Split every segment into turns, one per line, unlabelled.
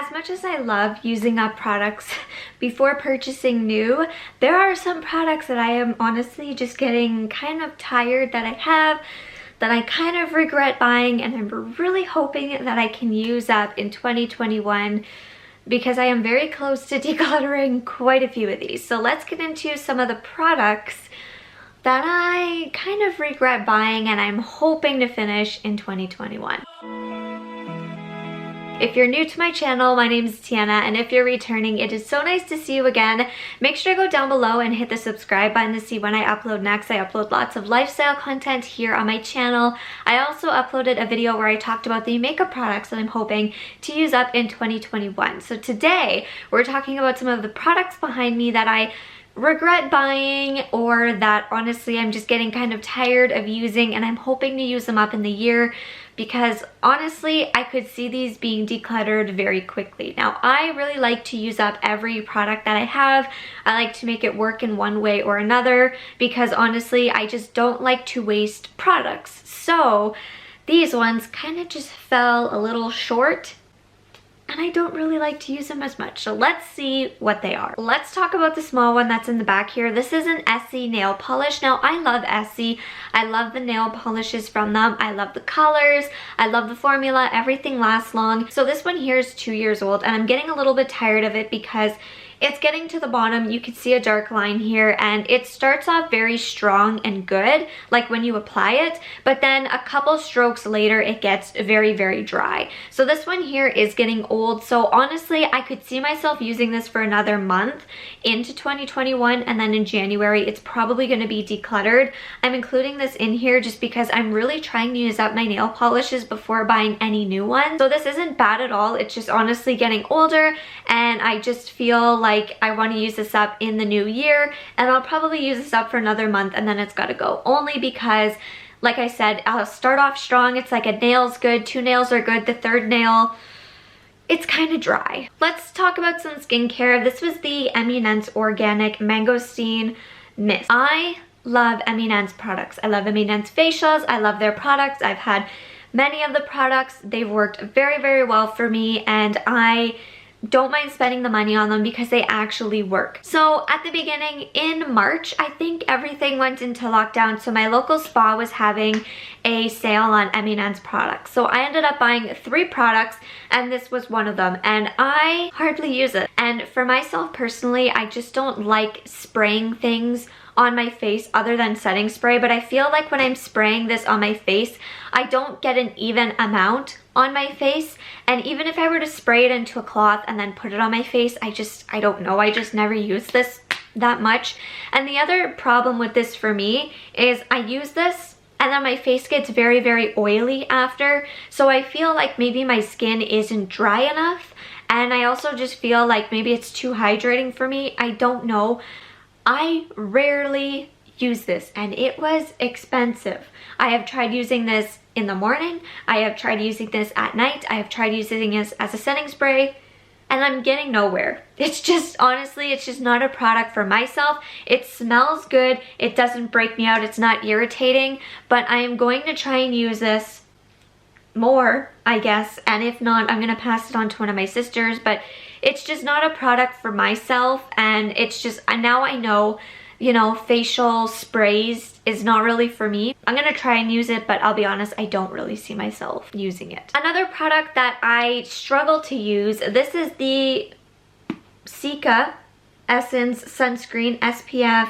as much as I love using up products before purchasing new, there are some products that I am honestly just getting kind of tired that I have, that I kind of regret buying, and I'm really hoping that I can use up in 2021 because I am very close to decluttering quite a few of these. So let's get into some of the products that I kind of regret buying and I'm hoping to finish in 2021. If you're new to my channel, my name is Tiana, and if you're returning, it is so nice to see you again. Make sure to go down below and hit the subscribe button to see when I upload next. I upload lots of lifestyle content here on my channel. I also uploaded a video where I talked about the makeup products that I'm hoping to use up in 2021. So today, we're talking about some of the products behind me that I regret buying, or that honestly I'm just getting kind of tired of using, and I'm hoping to use them up in the year because honestly I could see these being decluttered very quickly. Now, I really like to use up every product that I have. I like to make it work in one way or another because honestly I just don't like to waste products. So these ones kind of just fell a little short, and I don't really like to use them as much. So let's see what they are. Let's talk about the small one that's in the back here. This is an Essie nail polish. Now, I love Essie. I love the nail polishes from them. I love the colors. I love the formula. Everything lasts long. So this one here is 2 years old, and I'm getting a little bit tired of it because it's getting to the bottom. You can see a dark line here, and it starts off very strong and good, like when you apply it, but then a couple strokes later, it gets very, very dry. So this one here is getting old. So honestly, I could see myself using this for another month into 2021, and then in January, it's probably going to be decluttered. I'm including this in here just because I'm really trying to use up my nail polishes before buying any new ones. So this isn't bad at all. It's just honestly getting older, and I just feel like I want to use this up in the new year, and I'll probably use this up for another month and then it's got to go, only because like I said, I'll start off strong. It's like a nail's good, 2 nails are good, the 3rd nail, it's kind of dry. Let's talk about some skincare. This was the Eminence Organic Mangosteen Mist. I love Eminence products. I love Eminence facials. I love their products. I've had many of the products. They've worked very, very well for me, and I don't mind spending the money on them because they actually work. So at the beginning in March, I think everything went into lockdown, so my local spa was having a sale on Eminence products. So I ended up buying 3 products, and this was one of them, and I hardly use it. And for myself personally, I just don't like spraying things on my face other than setting spray, but I feel like when I'm spraying this on my face, I don't get an even amount on my face, and even if I were to spray it into a cloth and then put it on my face, I don't know, I just never use this that much. And the other problem with this for me is I use this and then my face gets very, very oily after, so I feel like maybe my skin isn't dry enough, and I also just feel like maybe it's too hydrating for me. I don't know. I rarely use this, and it was expensive. I have tried using this in the morning. I have tried using this at night. I have tried using this as a setting spray, and I'm getting nowhere. It's just, honestly, it's just not a product for myself. It smells good. It doesn't break me out. It's not irritating, but I am going to try and use this more, I guess, and if not, I'm gonna pass it on to one of my sisters. But it's just not a product for myself, and it's just, now I know, you know, facial sprays is not really for me. I'm gonna try and use it, but I'll be honest, I don't really see myself using it. Another product that I struggle to use, this is the Cica Essence Sunscreen SPF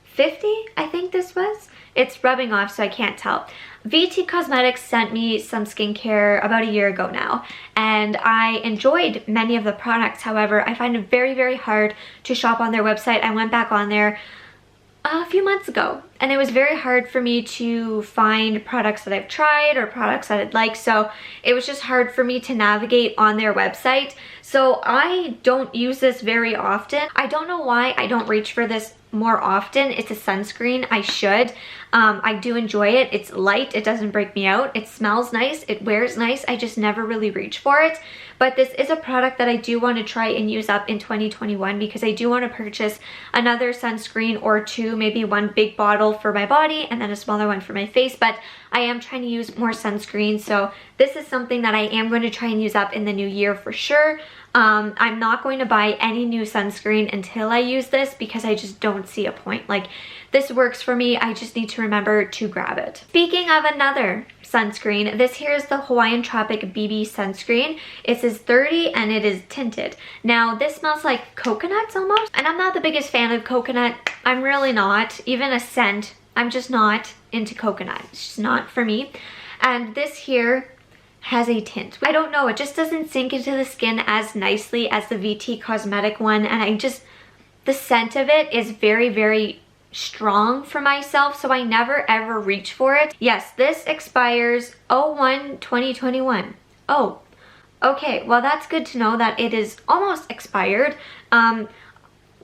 50, I think this was. It's rubbing off, so I can't tell. VT Cosmetics sent me some skincare about a year ago now, and I enjoyed many of the products. However, I find it very, very hard to shop on their website. I went back on there a few months ago, and it was very hard for me to find products that I've tried or products that I'd like, so it was just hard for me to navigate on their website. So I don't use this very often. I don't know why I don't reach for this more often. It's a sunscreen. I should. I do enjoy it. It's light. It doesn't break me out. It smells nice. It wears nice. I just never really reach for it. But this is a product that I do want to try and use up in 2021 because I do want to purchase another sunscreen or 2, maybe 1 big bottle for my body and then a smaller one for my face, but I am trying to use more sunscreen, so this is something that I am going to try and use up in the new year for sure. I'm not going to buy any new sunscreen until I use this because I just don't see a point. Like, this works for me, I just need to remember to grab it. Speaking of another sunscreen, this here is the Hawaiian Tropic BB sunscreen. It says 30 and it is tinted. Now this smells like coconuts almost, and I'm not the biggest fan of coconut. I'm really not. Even a scent, I'm just not into coconut. It's just not for me. And this here has a tint. I don't know, it just doesn't sink into the skin as nicely as the VT Cosmetic one, and the scent of it is very, very strong for myself, so I never ever reach for it. Yes, this expires 01/2021. Oh, okay, well that's good to know that it is almost expired.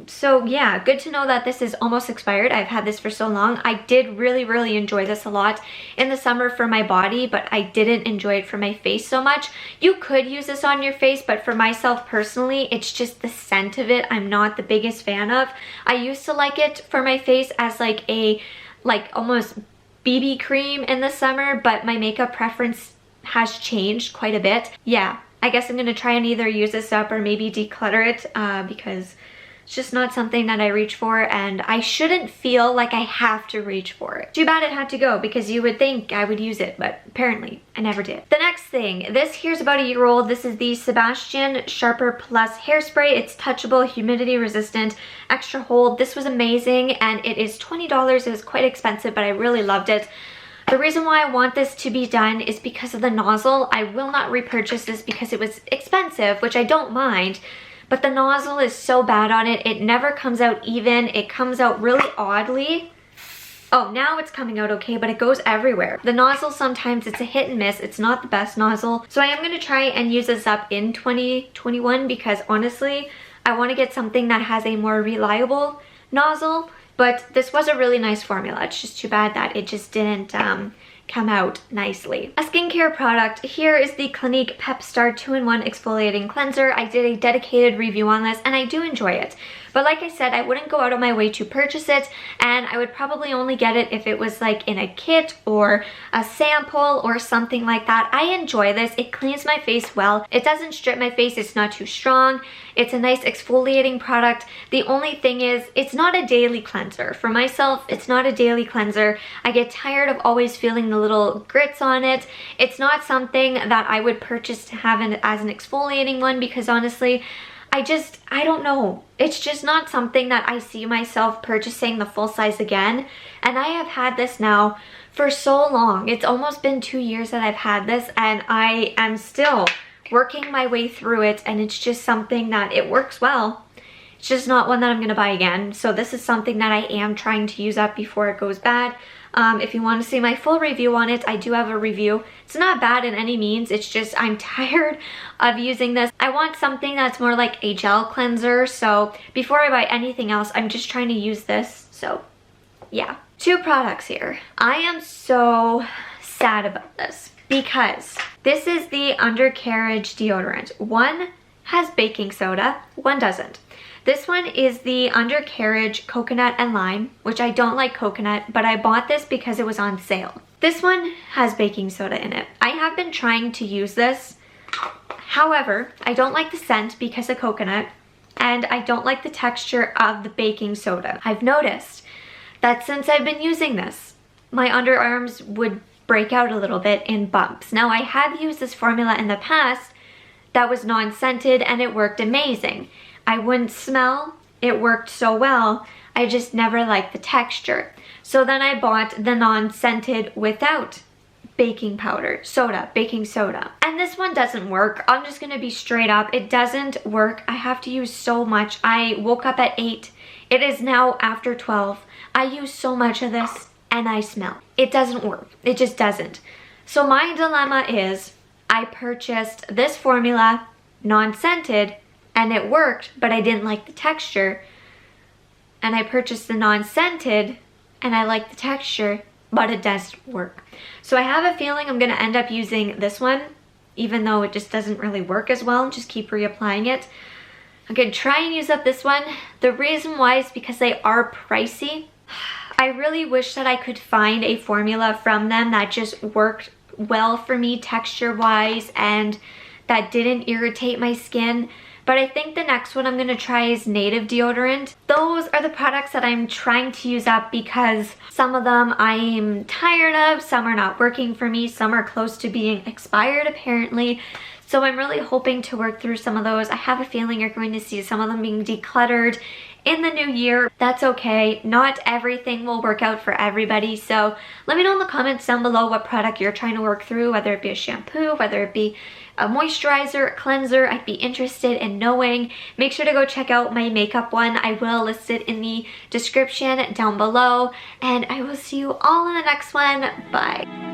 So yeah, good to know that this is almost expired. I've had this for so long. I did really enjoy this a lot in the summer for my body, but I didn't enjoy it for my face so much. You could use this on your face, but for myself personally, it's just the scent of it I'm not the biggest fan of. I used to like it for my face as like almost BB cream in the summer, but my makeup preference has changed quite a bit. Yeah, I guess I'm gonna try and either use this up or maybe declutter it because it's just not something that I reach for, and I shouldn't feel like I have to reach for it. Too bad it had to go, because you would think I would use it, but apparently I never did. The next thing, this here's about a year old. This is the Sebastian Sharper Plus Hairspray. It's touchable, humidity resistant, extra hold. This was amazing, and it is $20. It was quite expensive, but I really loved it. The reason why I want this to be done is because of the nozzle. I will not repurchase this because it was expensive, which I don't mind. But the nozzle is so bad on it. It never comes out even. It comes out really oddly. Oh, now it's coming out okay, but it goes everywhere. The nozzle, sometimes it's a hit and miss. It's not the best nozzle. So I am going to try and use this up in 2021 because honestly, I want to get something that has a more reliable nozzle. But this was a really nice formula. It's just too bad that it just didn't come out nicely. A skincare product, here is the Clinique Pep Star 2-in-1 Exfoliating Cleanser. I did a dedicated review on this and I do enjoy it. But like I said, I wouldn't go out of my way to purchase it, and I would probably only get it if it was like in a kit or a sample or something like that. I enjoy this. It cleans my face well. It doesn't strip my face. It's not too strong. It's a nice exfoliating product. The only thing is, it's not a daily cleanser. For myself, it's not a daily cleanser. I get tired of always feeling the little grits on it. It's not something that I would purchase to have as an exfoliating one because honestly, I don't know. It's just not something that I see myself purchasing the full size again. And I have had this now for so long. It's almost been 2 years that I've had this, and I am still working my way through it, and it's just something that it works well. It's just not one that I'm gonna buy again. So this is something that I am trying to use up before it goes bad. If you want to see my full review on it, I do have a review. It's not bad in any means. It's just I'm tired of using this. I want something that's more like a gel cleanser. So before I buy anything else, I'm just trying to use this. So yeah. 2 products here. I am so sad about this because this is the undercarriage deodorant. One has baking soda, one doesn't. This one is the undercarriage coconut and lime, which I don't like coconut, but I bought this because it was on sale. This one has baking soda in it. I have been trying to use this. However, I don't like the scent because of coconut, and I don't like the texture of the baking soda. I've noticed that since I've been using this, my underarms would break out a little bit in bumps. Now, I have used this formula in the past that was non-scented and it worked amazing. I wouldn't smell, it worked so well, I just never liked the texture. So then I bought the non-scented without baking powder, baking soda. And this one doesn't work. I'm just gonna be straight up, it doesn't work. I have to use so much. I woke up at 8, it is now after 12. I use so much of this and I smell. It doesn't work, it just doesn't. So my dilemma is, I purchased this formula, non-scented, and it worked, but I didn't like the texture. And I purchased the non-scented, and I like the texture, but it doesn't work. So I have a feeling I'm gonna end up using this one, even though it just doesn't really work as well, and just keep reapplying it. I'm gonna try and use up this one. The reason why is because they are pricey. I really wish that I could find a formula from them that just worked well for me texture-wise and that didn't irritate my skin. But I think the next one I'm going to try is native deodorant. Those are the products that I'm trying to use up because some of them I'm tired of, some are not working for me, some are close to being expired apparently. So I'm really hoping to work through some of those. I have a feeling you're going to see some of them being decluttered in the new year. That's okay. Not everything will work out for everybody. So let me know in the comments down below what product you're trying to work through, whether it be a shampoo, whether it be a moisturizer, a cleanser. I'd be interested in knowing. Make sure to go check out my makeup one. I will list it in the description down below. And I will see you all in the next one. Bye.